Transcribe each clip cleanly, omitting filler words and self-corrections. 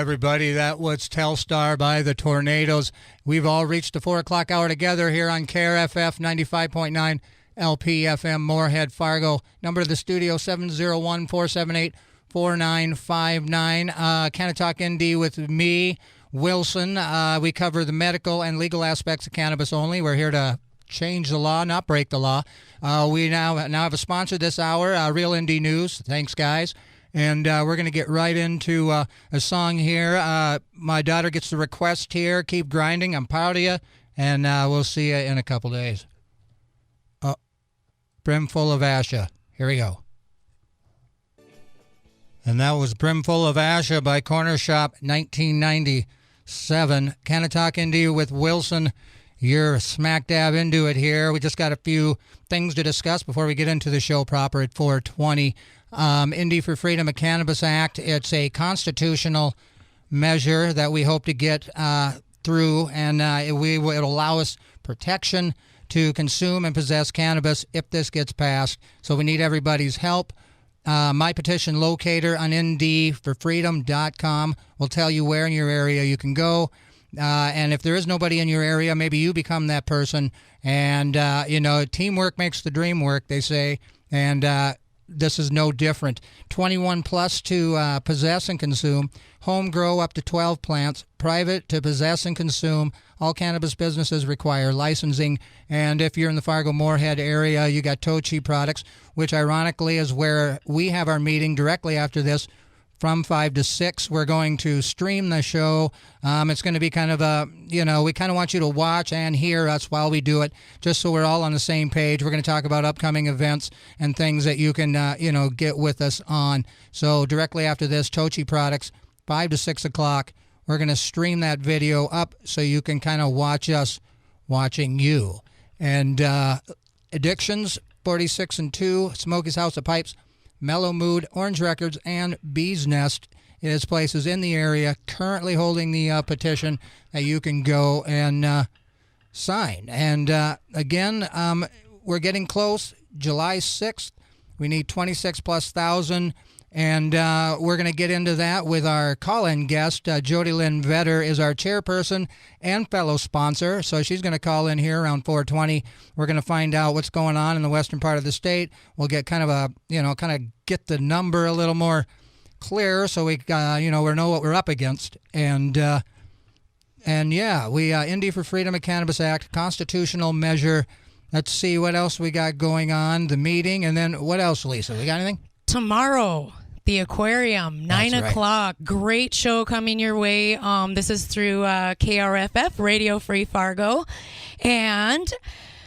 everybody. That was Telstar by the Tornadoes. We've all reached the 4 o'clock hour together here on KRFF 95.9 LPFM Moorhead, Fargo. Number to the studio, 701-478-4959. Canna-Talk ND with me, Wilson. We cover the medical and legal aspects of cannabis only. We're here to change the law, not break the law. We now have a sponsor this hour, Real Indie News. Thanks, guys. And we're going to get right into a song here. My daughter gets the request here. Keep grinding. I'm proud of you. And we'll see you in a couple days. Brimful of Asha. Here we go. And that was Brimful of Asha by Corner Shop, 1997. Canna-Talk ND with Wilson. You're smack dab into it here. We just got a few things to discuss before we get into the show proper at 4:20. Indy for Freedom of Cannabis Act. It's a constitutional measure that we hope to get through, and it'll allow us protection to consume and possess cannabis if this gets passed. So we need everybody's help. My petition locator on ndforfreedom.com will tell you where in your area you can go. And if there is nobody in your area, maybe you become that person. And, teamwork makes the dream work, they say. And this is no different. 21 plus to possess and consume. Home grow up to 12 plants. Private to possess and consume. All cannabis businesses require licensing. And if you're in the Fargo-Moorhead area, you got Tochi Products, which ironically is where we have our meeting directly after this. From 5 to 6, we're going to stream the show. It's going to be kind of we kind of want you to watch and hear us while we do it, just so we're all on the same page. We're going to talk about upcoming events and things that you can, get with us on. So directly after this, Tochi Products, 5 to 6 o'clock, we're going to stream that video up so you can kind of watch us watching you. And Addictions, 46 and 2, Smokey's House of Pipes, Mellow Mood, Orange Records, and Bee's Nest is places in the area currently holding the petition that you can go and sign. And again, we're getting close. July 6th, we need 26,000+. And we're going to get into that with our call-in guest. Jody Lynn Vetter is our chairperson and fellow sponsor. So she's going to call in here around 4:20. We're going to find out what's going on in the western part of the state. We'll get kind of get the number a little more clear so we, we know what we're up against. And we Indy for Freedom of Cannabis Act, constitutional measure. Let's see what else we got going on. The meeting, and then what else, Lisa? We got anything? Tomorrow, the Aquarium, 9 o'clock. Great show coming your way. This is through KRFF, Radio Free Fargo. And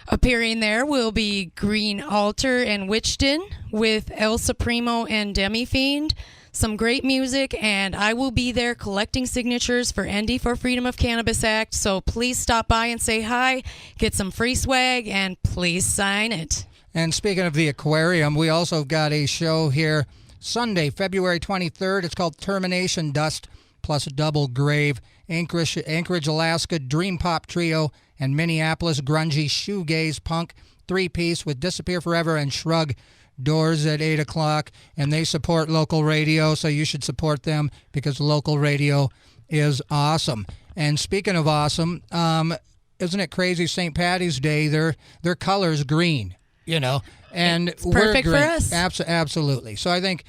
appearing there will be Green Altar and Witchton with El Supremo and Demi Fiend. Some great music, and I will be there collecting signatures for ND for Freedom of Cannabis Act. So please stop by and say hi, get some free swag, and please sign it. And speaking of the Aquarium, we also got a show here Sunday, February 23rd. It's called Termination Dust plus Double Grave. Anchorage, Alaska, Dream Pop Trio, and Minneapolis grungy shoegaze punk 3-piece with Disappear Forever and Shrug. Doors at 8 o'clock, and they support local radio, so you should support them because local radio is awesome. And speaking of awesome, isn't it crazy? St. Paddy's Day, their color's green. And it's perfect we're for us. Absolutely. So I think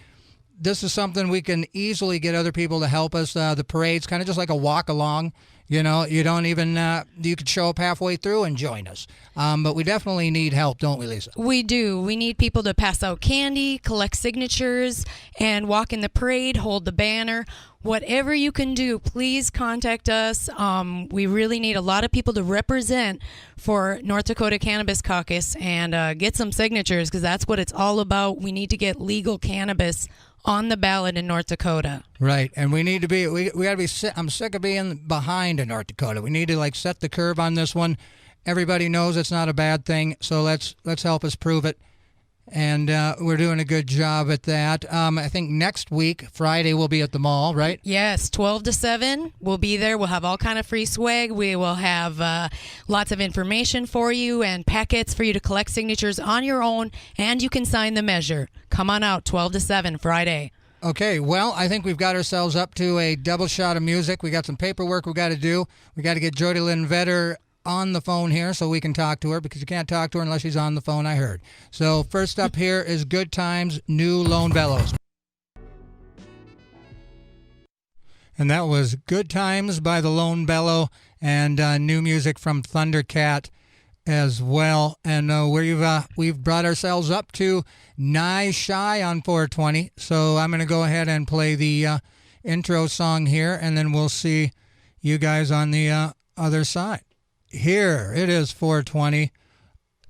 this is something we can easily get other people to help us. The parade's kind of just like a walk along. You don't even, you could show up halfway through and join us. But we definitely need help, don't we, Lisa? We do. We need people to pass out candy, collect signatures, and walk in the parade, hold the banner. Whatever you can do, please contact us. We really need a lot of people to represent for North Dakota Cannabis Caucus and get some signatures because that's what it's all about. We need to get legal cannabis on the ballot in North Dakota. Right, and we need to be, we got to be, I'm sick of being behind in North Dakota. We need to set the curve on this one. Everybody knows it's not a bad thing, so let's help us prove it. And we're doing a good job at that. I think next week, Friday, we'll be at the mall, right? Yes, 12 to 7. We'll be there. We'll have all kind of free swag. We will have lots of information for you and packets for you to collect signatures on your own, and you can sign the measure. Come on out, 12 to 7, Friday. Okay, well, I think we've got ourselves up to a double shot of music. We got some paperwork we got to do. We got to get Jody Lynn Vetter on the phone here so we can talk to her, because you can't talk to her unless she's on the phone, I heard. So first up here is Good Times, New Lone Bellows. And that was Good Times by the Lone Bellow, and new music from Thundercat as well. And we've brought ourselves up to nigh shy on 420. So I'm going to go ahead and play the intro song here, and then we'll see you guys on the other side. Here it is, 420.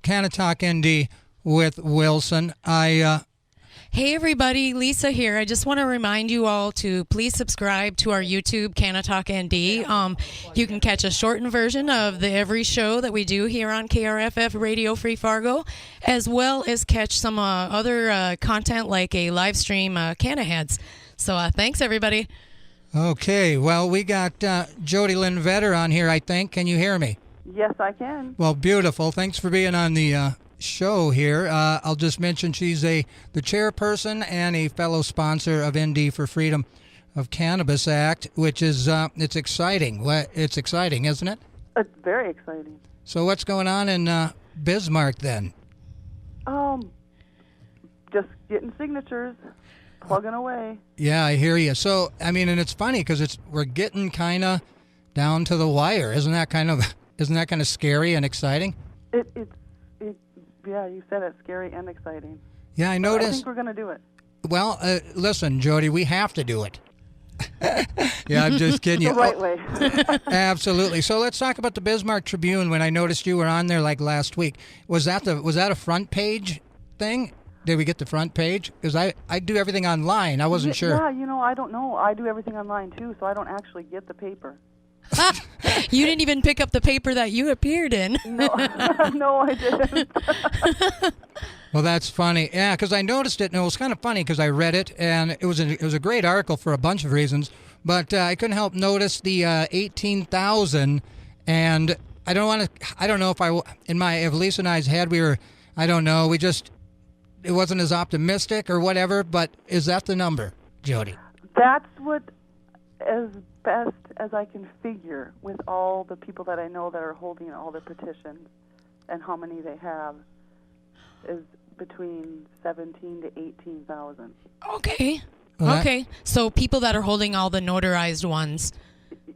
Canna-Talk ND with Wilson. Hey everybody, Lisa here. I just want to remind you all to please subscribe to our YouTube, Canna-Talk ND. You can catch a shortened version of every show that we do here on KRFF Radio Free Fargo, as well as catch some other content like a live stream Canna Heads. So thanks everybody. Okay, well, we got Jody Lynn Vetter on here, I think. Can you hear me? Yes, I can. Well, beautiful. Thanks for being on the show here. I'll just mention she's the chairperson and a fellow sponsor of ND for Freedom of Cannabis Act, which is it's exciting. It's exciting, isn't it? It's very exciting. So what's going on in Bismarck then? Just getting signatures, plugging away. Yeah, I hear you. So I mean, and it's funny because we're getting kind of down to the wire. Isn't that kind of scary and exciting? Yeah, you said it's scary and exciting. Yeah, I noticed. I think we're going to do it. Well, listen, Jody, we have to do it. Yeah, I'm just kidding you. The right way. Absolutely. So let's talk about the Bismarck Tribune. When I noticed you were on there like last week, was that a front page thing? Did we get the front page? Because I do everything online. I wasn't sure. Yeah, I don't know. I do everything online too, so I don't actually get the paper. You didn't even pick up the paper that you appeared in. No, no, I didn't. Well, that's funny. Yeah, because I noticed it, and it was kind of funny because I read it, and it was a great article for a bunch of reasons. But I couldn't help notice the 18,000, and I don't know if Lisa and I's head it wasn't as optimistic or whatever. But is that the number, Jody? That's what, as best as I can figure, with all the people that I know that are holding all the petitions and how many they have, is between 17 to 18,000. Okay. Okay. So people that are holding all the notarized ones,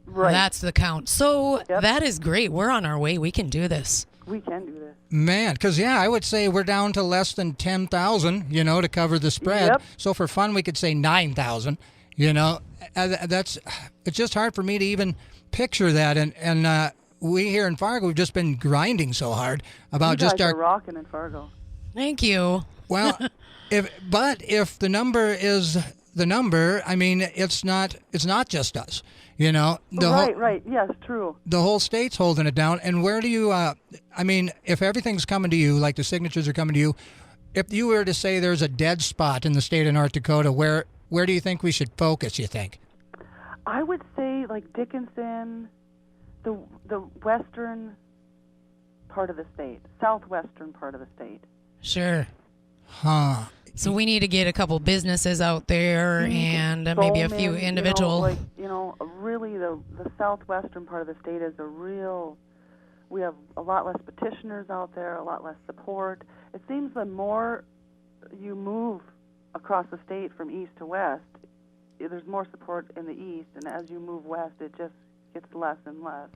right? That's the count. So That is great. We're on our way. We can do this. We can do this. Man, because, I would say we're down to less than 10,000, to cover the spread. Yep. So for fun, we could say 9,000, it's just hard for me to even picture that. And we here in Fargo, we've just been grinding so hard about you guys are rocking in Fargo. Thank you. Well, if the number is the number, I mean, it's not just us, Right. Yes, true. The whole state's holding it down. And where do you, if everything's coming to you, like the signatures are coming to you, if you were to say there's a dead spot in the state of North Dakota, where do you think we should focus, you think? I would say like Dickinson, the western part of the state, southwestern part of the state. Sure. Huh. So we need to get a couple businesses out there and maybe a few individual. Really the southwestern part of the state is we have a lot less petitioners out there, a lot less support. It seems the more you move across the state from east to west, there's more support in the east, and as you move west, it just gets less and less.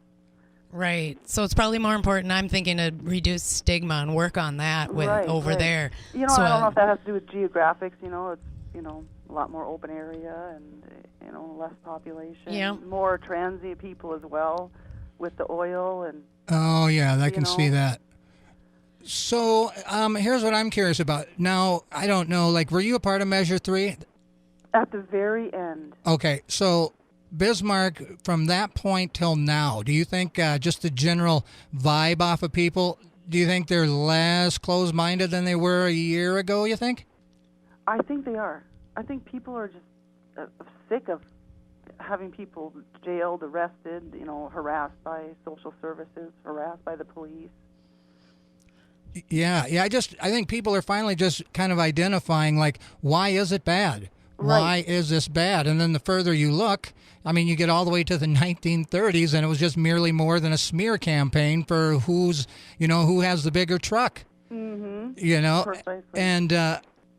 Right. So it's probably more important, I'm thinking, to reduce stigma and work on that over there. I don't know if that has to do with geographics. It's, a lot more open area and, less population. Yeah. More transient people as well with the oil and... Oh, yeah, I can see that. So here's what I'm curious about. Now, I don't know, were you a part of Measure 3? At the very end. Okay, so Bismarck, from that point till now, do you think just the general vibe off of people, do you think they're less closed-minded than they were a year ago, you think? I think they are. I think people are just sick of having people jailed, arrested, harassed by social services, harassed by the police. Yeah. I think people are finally just kind of identifying, why is it bad? Why is this bad? And then the further you look, I mean, you get all the way to the 1930s, and it was just merely more than a smear campaign for who has the bigger truck. Mm-hmm. Precisely. And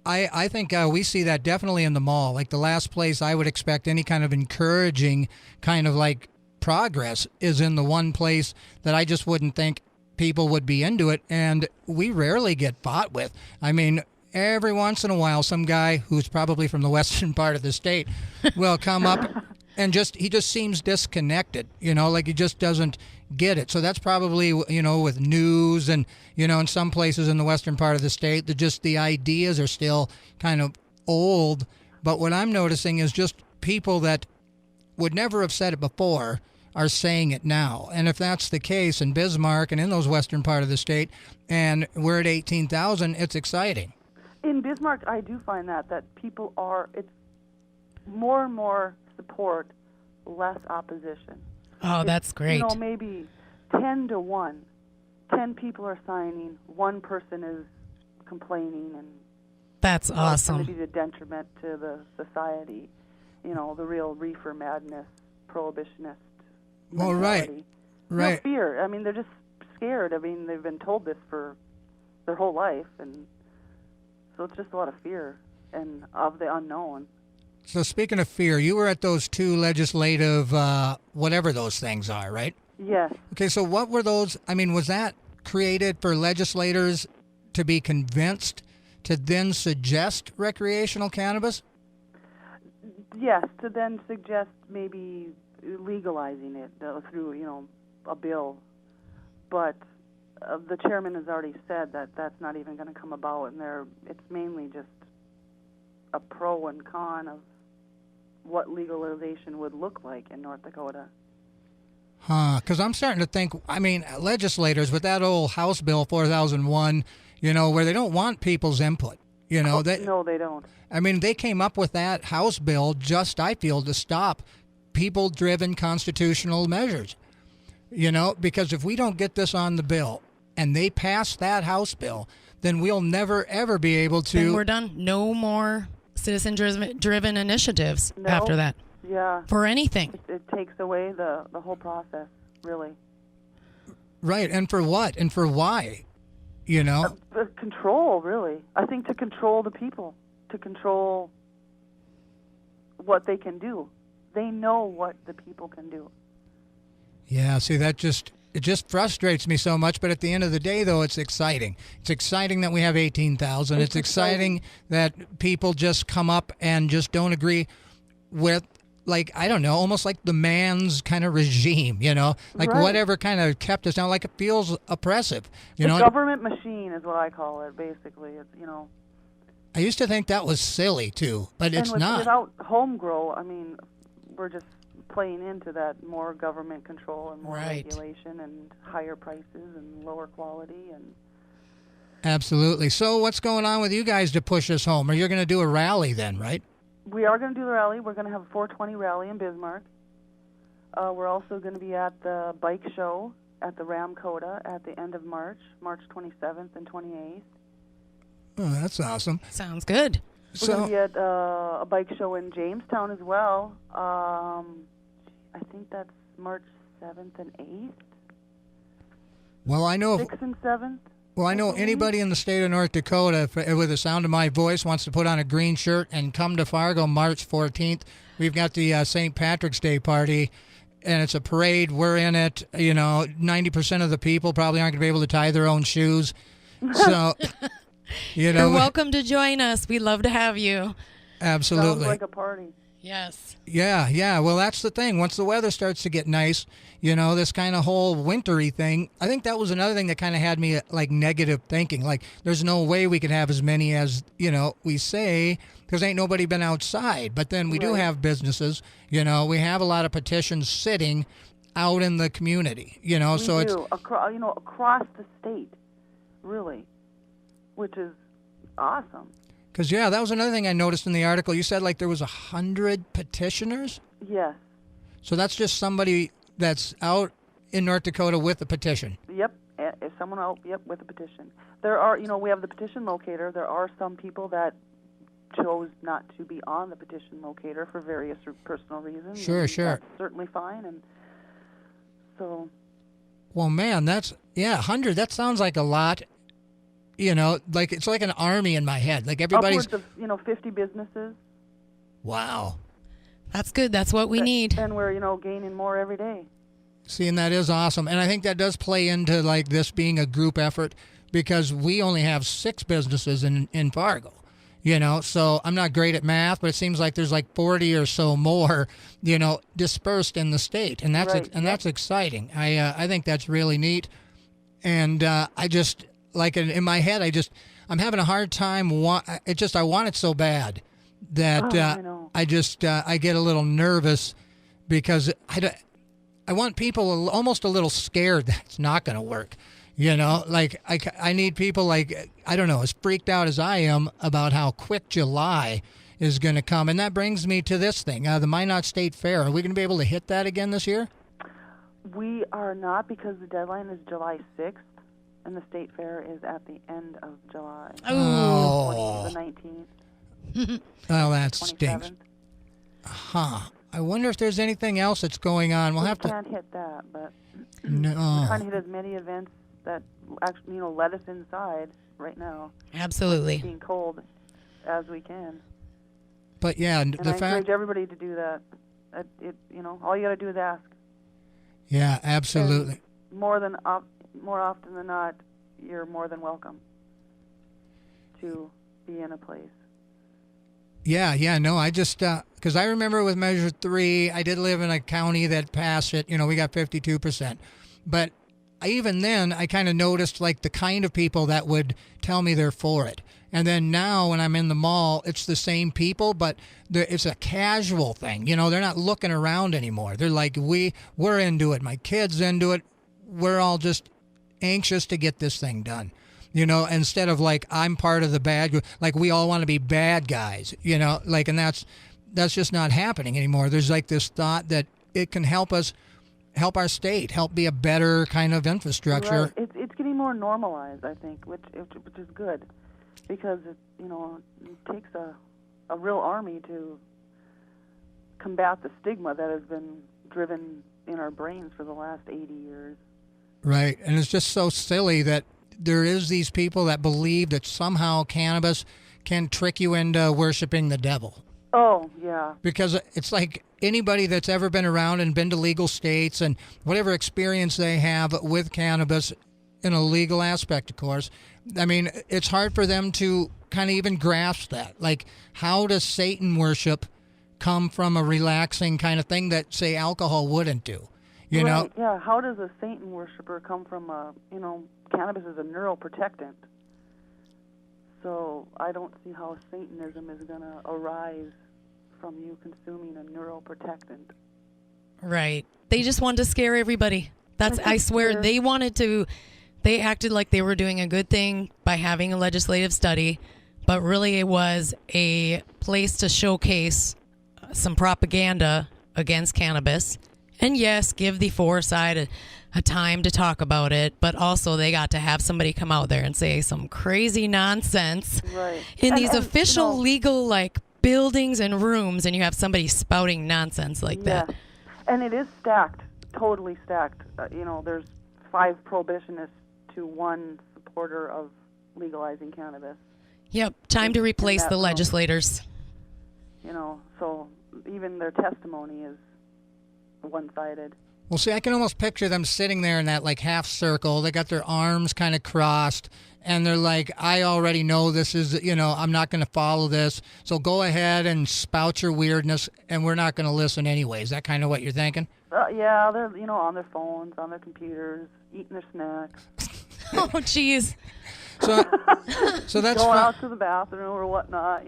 I think we see that definitely in the mall. Like the last place I would expect any kind of encouraging kind of like progress is in the one place that I just wouldn't think people would be into it, and we rarely get fought with. I mean, every once in a while, some guy who's probably from the western part of the state will come up and he just seems disconnected, like he just doesn't get it. So that's probably, with news and, in some places in the western part of the state, the ideas are still kind of old. But what I'm noticing is just people that would never have said it before are saying it now. And if that's the case in Bismarck and in those western part of the state, and we're at 18,000, it's exciting. In Bismarck, I do find that people it's more and more support, less opposition. Oh, that's great. Maybe 10 to 1. 10 people are signing, one person is complaining, and that's awesome. It's going to be the detriment to the society. The real reefer madness, prohibitionist mentality. Right. No fear. I mean, they're just scared. I mean, they've been told this for their whole life, and so it's just a lot of fear and of the unknown. So speaking of fear, you were at those two legislative, whatever those things are, right? Yes. Okay, so what were those? I mean, was that created for legislators to be convinced to then suggest recreational cannabis? Yes, to then suggest maybe legalizing it through, a bill. But the chairman has already said that that's not even going to come about, and it's mainly just a pro and con of what legalization would look like in North Dakota. Because I'm starting to think, legislators with that old House Bill 4001, where they don't want people's input, No, they don't. I mean, they came up with that House bill just, I feel, to stop people-driven constitutional measures. Because if we don't get this on the bill and they pass that House bill, then we'll never, ever be able to... Then we're done. No more citizen-driven initiatives after that. Yeah. For anything. It takes away the whole process, really. Right, and for what? And for why? Control, really. I think to control the people, to control what they can do. They know what the people can do. Yeah, see, it just frustrates me so much, but at the end of the day, though, it's exciting. It's exciting that we have 18,000. It's exciting that people just come up and just don't agree with, like, I don't know, almost like the man's kind of regime, like right. Whatever kind of kept us down, like it feels oppressive. The government machine is what I call it, basically. It's, I used to think that was silly, too, but it's not. Without home grow, we're just playing into that more government control and more regulation and higher prices and lower quality. And Absolutely. So what's going on with you guys to push us home? Or you're going to do a rally then, right? We are going to do the rally. We're going to have a 420 rally in Bismarck. We're also going to be at the bike show at the Ramkota at the end of March 27th and 28th. Oh, that's awesome. Sounds good. We're going to be at a bike show in Jamestown as well. I think that's March 7th and 8th. Well, I know 6th and 7th. Well, I know anybody in the state of North Dakota with the sound of my voice wants to put on a green shirt and come to Fargo March 14th. We've got the St. Patrick's Day party, and it's a parade. We're in it. 90% of the people probably aren't going to be able to tie their own shoes. So, You're welcome to join us. We'd love to have you. Absolutely. Sounds like a party. Yes. Yeah. Well, that's the thing. Once the weather starts to get nice, this kind of whole wintry thing, I think that was another thing that kind of had me like negative thinking. Like, there's no way we could have as many as, we say, because ain't nobody been outside. But then we do have businesses, we have a lot of petitions sitting out in the community, so it's across the state, really, which is awesome. Because, that was another thing I noticed in the article. You said, like, there was 100 petitioners? Yes. So that's just somebody that's out in North Dakota with a petition? Yep. If someone out, with a petition. There are, we have the petition locator. There are some people that chose not to be on the petition locator for various personal reasons. Sure. That's certainly fine. And so. Well, man, 100. That sounds like a lot. Like it's like an army in my head. Like everybody's upwards of 50 businesses. Wow. That's good. That's what we need. And we're gaining more every day. See, and that is awesome. And I think that does play into like this being a group effort because we only have 6 businesses in Fargo. So I'm not great at math, but it seems like there's like 40 or so more, dispersed in the state, and that's exciting. I think that's really neat, and I just like in my head, I'm having a hard time. I want it so bad that I get a little nervous because I want people almost a little scared that it's not going to work. Like I need people like, I don't know, as freaked out as I am about how quick July is going to come. And that brings me to this thing, the Minot State Fair. Are we going to be able to hit that again this year? We are not, because the deadline is July 6th, and the State Fair is at the end of July. Oh. The 19th. Well, that stinks. 27th. Huh. I wonder if there's anything else that's going on. We can't hit that, but no. We're trying to hit as many events that actually, let us inside right now. Absolutely. Being cold as we can. But yeah, and I encourage everybody to do that. All you got to do is ask. Yeah, absolutely. And more often than not, you're more than welcome to be in a place. Yeah, no, I just, because I remember with Measure 3, I did live in a county that passed it, we got 52%. But even then, I kind of noticed, like, the kind of people that would tell me they're for it. And then now when I'm in the mall, it's the same people, but it's a casual thing. They're not looking around anymore. They're like, we're into it. My kid's into it. We're all just anxious to get this thing done. Instead of like, I'm part of the bad group, like we all want to be bad guys, and that's just not happening anymore. There's like this thought that it can help us, help our state, help be a better kind of infrastructure. Right. It's getting more normalized, I think, which is good, because it takes a real army to combat the stigma that has been driven in our brains for the last 80 years. Right, and it's just so silly that there is these people that believe that somehow cannabis can trick you into worshiping the devil. Oh, yeah. Because it's like anybody that's ever been around and been to legal states and whatever experience they have with cannabis in a legal aspect, of course, I mean, it's hard for them to kind of even grasp that. Like, how does Satan worship come from a relaxing kind of thing that, say, alcohol wouldn't do? You know? Yeah, how does a Satan worshiper come from cannabis is a neuroprotectant. So I don't see how Satanism is going to arise from you consuming a neuroprotectant. Right. They just wanted to scare everybody. I swear, they acted like they were doing a good thing by having a legislative study, but really it was a place to showcase some propaganda against cannabis. And yes, give the foresight a time to talk about it, but also they got to have somebody come out there and say some crazy nonsense in these official legal buildings and rooms, and you have somebody spouting nonsense like that. And it is stacked, totally stacked. There's 5 prohibitionists to 1 supporter of legalizing cannabis. Yep, time to replace the legislators. So even their testimony is one-sided. Well, see, I can almost picture them sitting there in that half circle. They got their arms kind of crossed, and they're like, I already know this is, I'm not going to follow this, so go ahead and spout your weirdness, and we're not going to listen anyway. Is that kind of what you're thinking? Yeah, they're, on their phones, on their computers, eating their snacks. Oh, jeez. So that's going out to the bathroom or whatnot,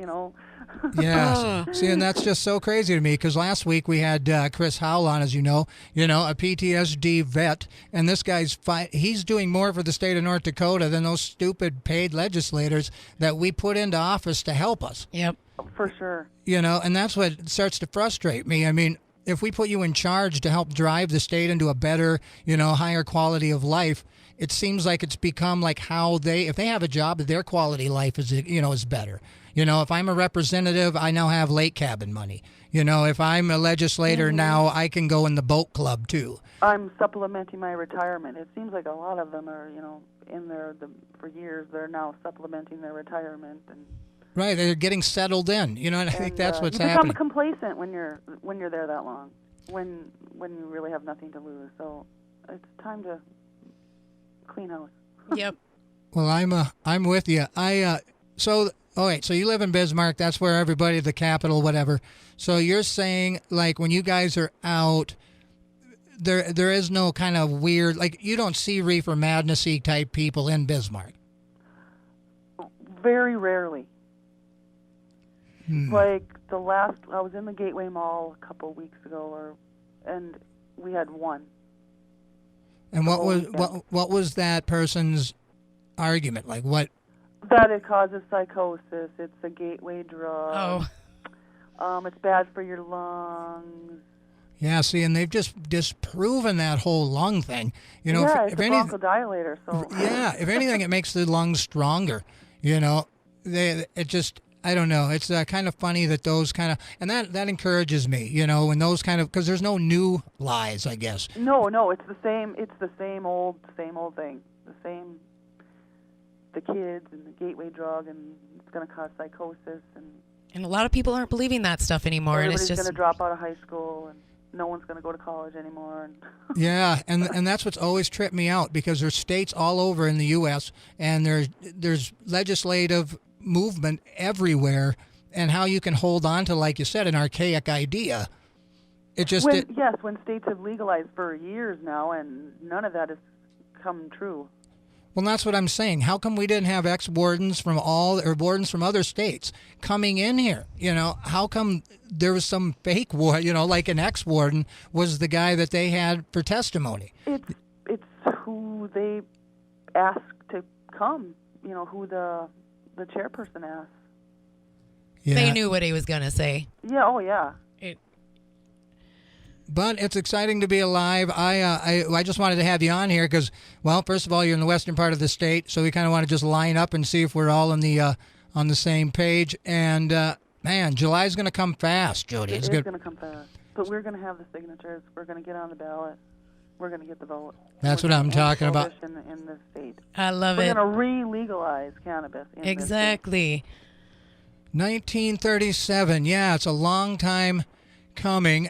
Yeah. See, and that's just so crazy to me, because last week we had Chris Howell on, as you know, a PTSD vet, and this guy's he's doing more for the state of North Dakota than those stupid paid legislators that we put into office to help us. Yep. For sure. And that's what starts to frustrate me. I mean, if we put you in charge to help drive the state into a better, higher quality of life, it seems like it's become like how if they have a job, their quality of life is better. If I'm a representative, I now have lake cabin money. If I'm a legislator now, I can go in the boat club too. I'm supplementing my retirement. It seems like a lot of them are, in there for years. They're now supplementing their retirement and. Right, they're getting settled in, and I think that's what's happening. You become complacent when you're there that long, when you really have nothing to lose. So it's time to clean house. Yep. Well, I'm with you. So you live in Bismarck. That's where everybody, the capital, whatever. So you're saying, like, when you guys are out, there is no kind of weird, like, you don't see reefer madness-y type people in Bismarck. Very rarely. Like I was in the Gateway Mall a couple of weeks ago, and we had one. And what was that person's argument? Like what? That it causes psychosis. It's a gateway drug. Oh. It's bad for your lungs. Yeah, see, and they've just disproven that whole lung thing. It's a bronchodilator. So yeah, if anything, it makes the lungs stronger. I don't know. It's kind of funny that those kind of, and that encourages me, when those kind of, because there's no new lies, I guess. No, it's the same. It's the same old thing. The kids and the gateway drug, and it's going to cause psychosis, and a lot of people aren't believing that stuff anymore. Everybody's and it's just going to drop out of high school, and no one's going to go to college anymore. Yeah, and that's what's always tripped me out, because there's states all over in the U.S. and there's legislative movement everywhere, and how you can hold on to, like you said, an archaic idea. When states have legalized for years now, and none of that has come true. Well, that's what I'm saying. How come we didn't have ex-wardens wardens from other states coming in here? How come there was some fake like an ex-warden was the guy that they had for testimony? It's who they asked to come, who the chairperson asked. Yeah. They knew what he was going to say. Yeah, oh yeah. But it's exciting to be alive. I just wanted to have you on here because, well, first of all, you're in the western part of the state, so we kind of want to just line up and see if we're all on the same page. And, man, July's going to come fast, Jody. It's going to come fast. But we're going to have the signatures. We're going to get on the ballot. We're going to get the vote. That's what I'm talking about. In this state. I love it. We're going to re-legalize cannabis in exactly. this state. 1937. Yeah, it's a long time coming.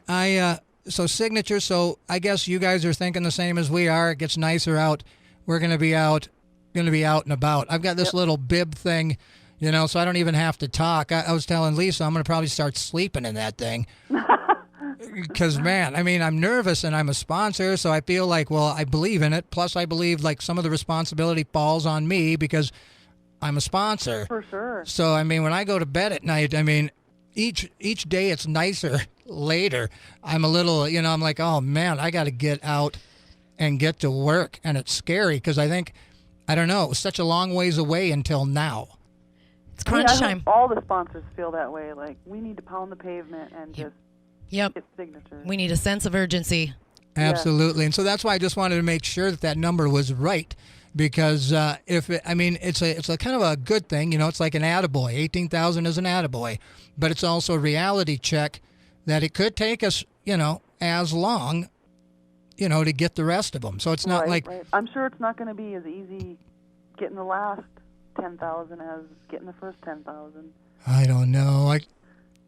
So signatures. So I guess you guys are thinking the same as we are. It gets nicer out. We're going to be out and about. I've got this little bib thing, so I don't even have to talk. I was telling Lisa I'm going to probably start sleeping in that thing. Because, man, I mean, I'm nervous and I'm a sponsor, so I feel like, well, I believe in it. Plus, I believe, like, some of the responsibility falls on me because I'm a sponsor. For sure. So, I mean, when I go to bed at night, I mean, each day it's nicer later. I'm a little, I'm like, oh, man, I got to get out and get to work. And it's scary because I don't know, it was such a long ways away until now. It's crunch time. All the sponsors feel that way. Like, we need to pound the pavement and just... Yep. Get signatures. We need a sense of urgency. Absolutely. And so that's why I just wanted to make sure that number was right. Because it's a kind of a good thing. It's like an attaboy. 18,000 is an attaboy. But it's also a reality check that it could take us, as long, to get the rest of them. So it's not like... Right. I'm sure it's not going to be as easy getting the last 10,000 as getting the first 10,000. I don't know.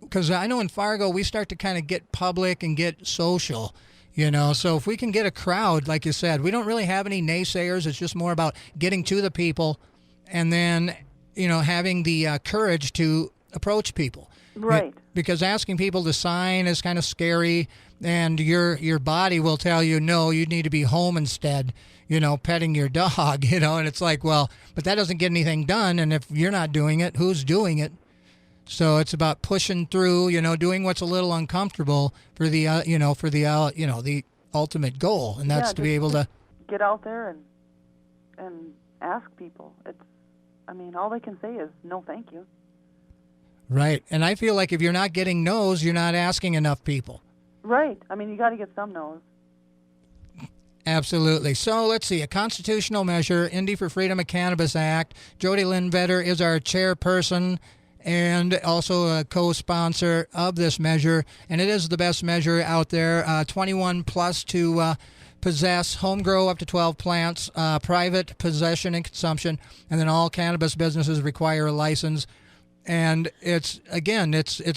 Because I know in Fargo, we start to kind of get public and get social, So if we can get a crowd, like you said, we don't really have any naysayers. It's just more about getting to the people and then, having the courage to approach people. Right. Because asking people to sign is kind of scary, and your body will tell you, no, you need to be home instead, petting your dog, and it's like, well, but that doesn't get anything done, and if you're not doing it, who's doing it? So it's about pushing through, doing what's a little uncomfortable for the, the ultimate goal, and that's to be able to get out there and ask people. All they can say is no, thank you. Right, and I feel like if you're not getting no's, you're not asking enough people. Right. I mean, you got to get some no's. Absolutely. So let's see, a constitutional measure, Indy for Freedom of Cannabis Act. Jody Lindvetter is our chairperson and also a co-sponsor of this measure, and it is the best measure out there, 21 plus to possess, home grow up to 12 plants, private possession and consumption, and then all cannabis businesses require a license. And it's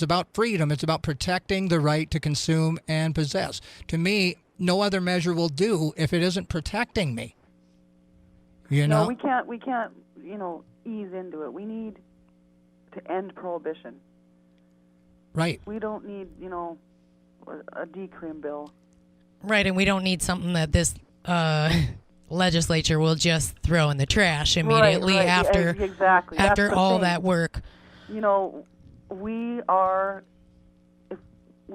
about freedom. It's about protecting the right to consume and possess. To me, no other measure will do if it isn't protecting me. You know? No, we can't, ease into it. We need to end prohibition. Right. We don't need, a decrim bill. Right, and we don't need something that this legislature will just throw in the trash immediately right. after Exactly. after all that work. If we're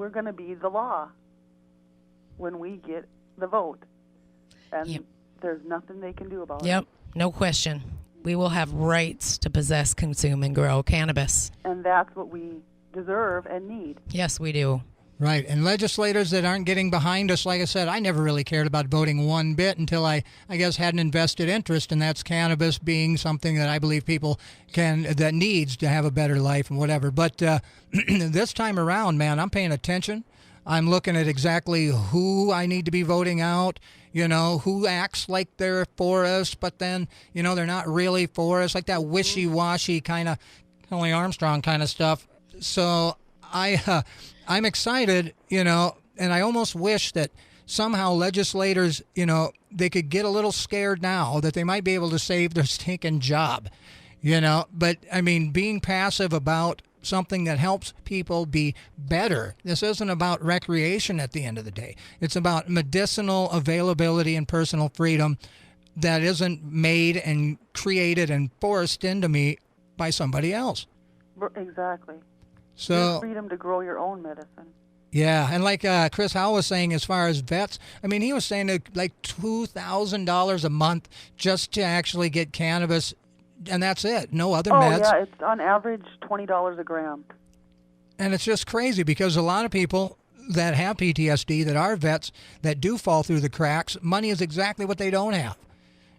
going to be the law when we get the vote, and there's nothing they can do about it. Yep, no question. We will have rights to possess, consume, and grow cannabis. And that's what we deserve and need. Yes, we do. Right, and legislators that aren't getting behind us, like I said, I never really cared about voting one bit until I guess had an invested interest, and that's cannabis being something that I believe people that needs to have a better life and whatever. But this time around, man, I'm paying attention. I'm looking at exactly who I need to be voting out, who acts like they're for us, but then, they're not really for us, like that wishy-washy kind of Kelly Armstrong kind of stuff. So I'm excited, and I almost wish that somehow legislators, they could get a little scared now that they might be able to save their stinking job, But, I mean, being passive about something that helps people be better. This isn't about recreation at the end of the day. It's about medicinal availability and personal freedom that isn't made and created and forced into me by somebody else. Exactly. So your freedom to grow your own medicine. Yeah, and like Chris Howell was saying, as far as vets, I mean, he was saying that like $2,000 a month just to actually get cannabis, and that's it. No other meds. Oh, yeah, it's on average $20 a gram. And it's just crazy because a lot of people that have PTSD, that are vets, that do fall through the cracks, money is exactly what they don't have.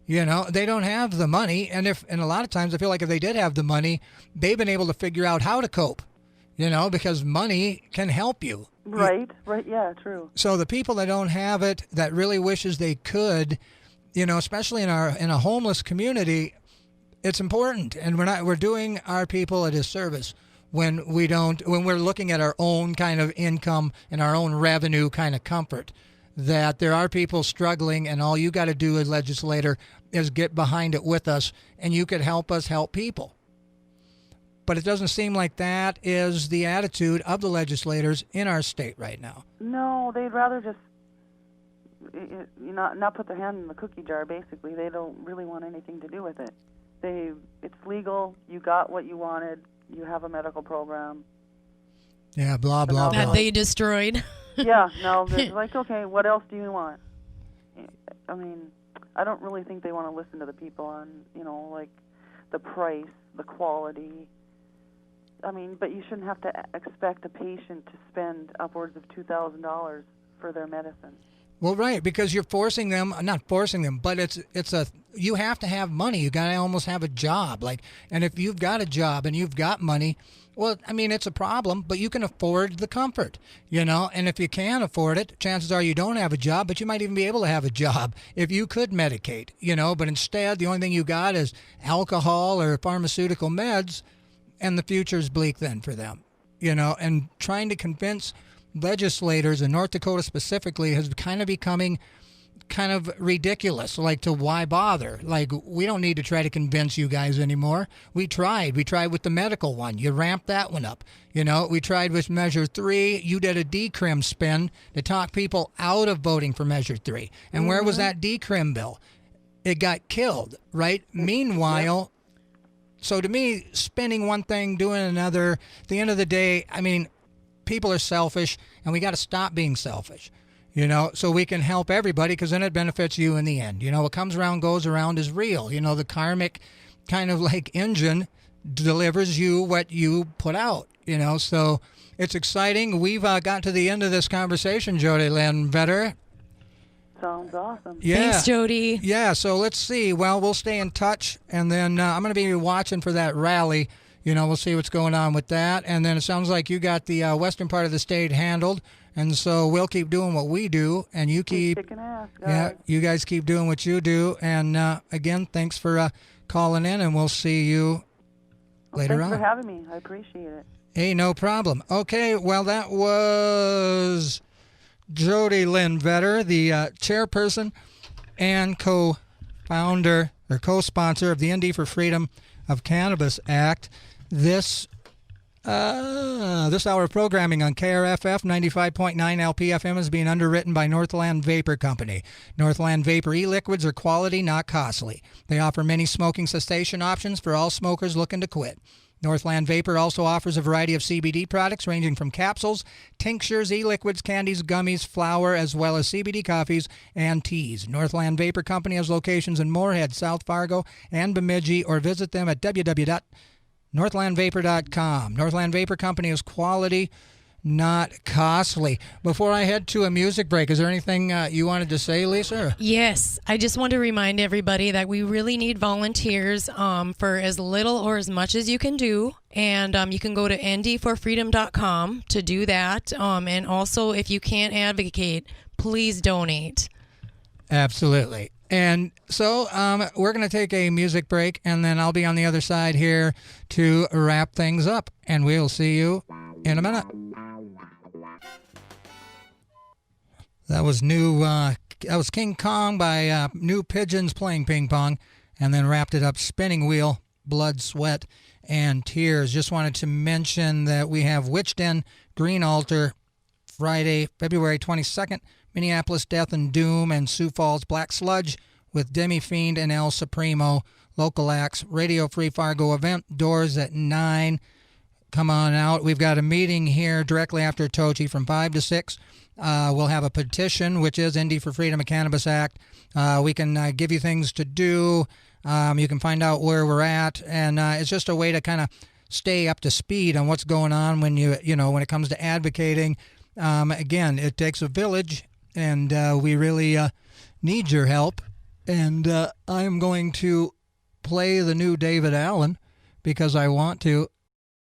They don't have the money, and a lot of times I feel like if they did have the money, they've been able to figure out how to cope. Because money can help you. Right, yeah, true. So the people that don't have it, that really wishes they could, especially in a homeless community, it's important, and we're doing our people a disservice when we're looking at our own kind of income and our own revenue kind of comfort, that there are people struggling, and all you got to do as legislator is get behind it with us, and you could help us help people. But it doesn't seem like that is the attitude of the legislators in our state right now. No, they'd rather just not put their hand in the cookie jar, basically. They don't really want anything to do with it. It's legal, you got what you wanted, you have a medical program. Yeah, blah, blah, blah. That they destroyed. Yeah, no, they're like, okay, what else do you want? I mean, I don't really think they want to listen to the people on, like the price, the quality. I mean, but you shouldn't have to expect a patient to spend upwards of $2,000 for their medicine. Well, right, because you're forcing them, not forcing them, but you have to have money. You got to almost have a job. And if you've got a job and you've got money, well, I mean, it's a problem, but you can afford the comfort, and if you can't afford it, chances are you don't have a job, but you might even be able to have a job if you could medicate, but instead the only thing you got is alcohol or pharmaceutical meds, and the future's bleak then for them, and trying to convince legislators in North Dakota specifically has kind of becoming kind of ridiculous. Like, to why bother? Like, we don't need to try to convince you guys anymore. We tried with the medical one. You ramped that one up. We tried with Measure 3. You did a decrim spin to talk people out of voting for Measure 3. And where was that decrim bill? It got killed, right? Meanwhile, so to me, spinning one thing, doing another, at the end of the day, I mean, people are selfish, and we got to stop being selfish, so we can help everybody, because then it benefits you in the end. What comes around goes around is real. The karmic kind of like engine delivers you what you put out, so it's exciting. We've gotten to the end of this conversation, Jody Lynn Vetter. Sounds awesome. Yeah. Thanks, Jody. Yeah, so let's see. Well, we'll stay in touch, and then I'm going to be watching for that rally. We'll see what's going on with that. And then it sounds like you got the western part of the state handled, and so we'll keep doing what we do, and you keep kicking ass, guys. Yeah, you guys keep doing what you do. And again, thanks for calling in, and we'll see you later on. Thanks for having me. I appreciate it. Hey, no problem. Okay, well, that was Jody Lynn Vetter, the chairperson and co-founder or co-sponsor of the ND for Freedom of Cannabis Act. This hour of programming on KRFF 95.9 LPFM is being underwritten by Northland Vapor Company. Northland Vapor e-liquids are quality, not costly. They offer many smoking cessation options for all smokers looking to quit. Northland Vapor also offers a variety of CBD products ranging from capsules, tinctures, e-liquids, candies, gummies, flour, as well as CBD coffees and teas. Northland Vapor Company has locations in Moorhead, South Fargo, and Bemidji, or visit them at www.northlandvapor.com. Northland Vapor Company is quality, not costly. Before I head to a music break, is there anything you wanted to say, Lisa? Yes, I just want to remind everybody that we really need volunteers for as little or as much as you can do. And you can go to ndforfreedom.com to do that. And also, if you can't advocate, please donate. Absolutely. And so we're going to take a music break, and then I'll be on the other side here to wrap things up. And we'll see you in a minute. That was that was King Kong by New Pigeons playing ping pong, and then wrapped it up Spinning Wheel, Blood, Sweat, and Tears. Just wanted to mention that we have Witch Den, Green Altar, Friday, February 22nd, Minneapolis Death and Doom, and Sioux Falls Black Sludge with Demi Fiend and El Supremo. Local acts, Radio Free Fargo event, doors at 9. Come on out. We've got a meeting here directly after Tochi from 5 to 6. We'll have a petition, which is ND for Freedom of Cannabis Act. We can give you things to do. You can find out where we're at, and it's just a way to kind of stay up to speed on what's going on when when it comes to advocating. Again, it takes a village, and we really need your help. And I am going to play the new David Allen because I want to.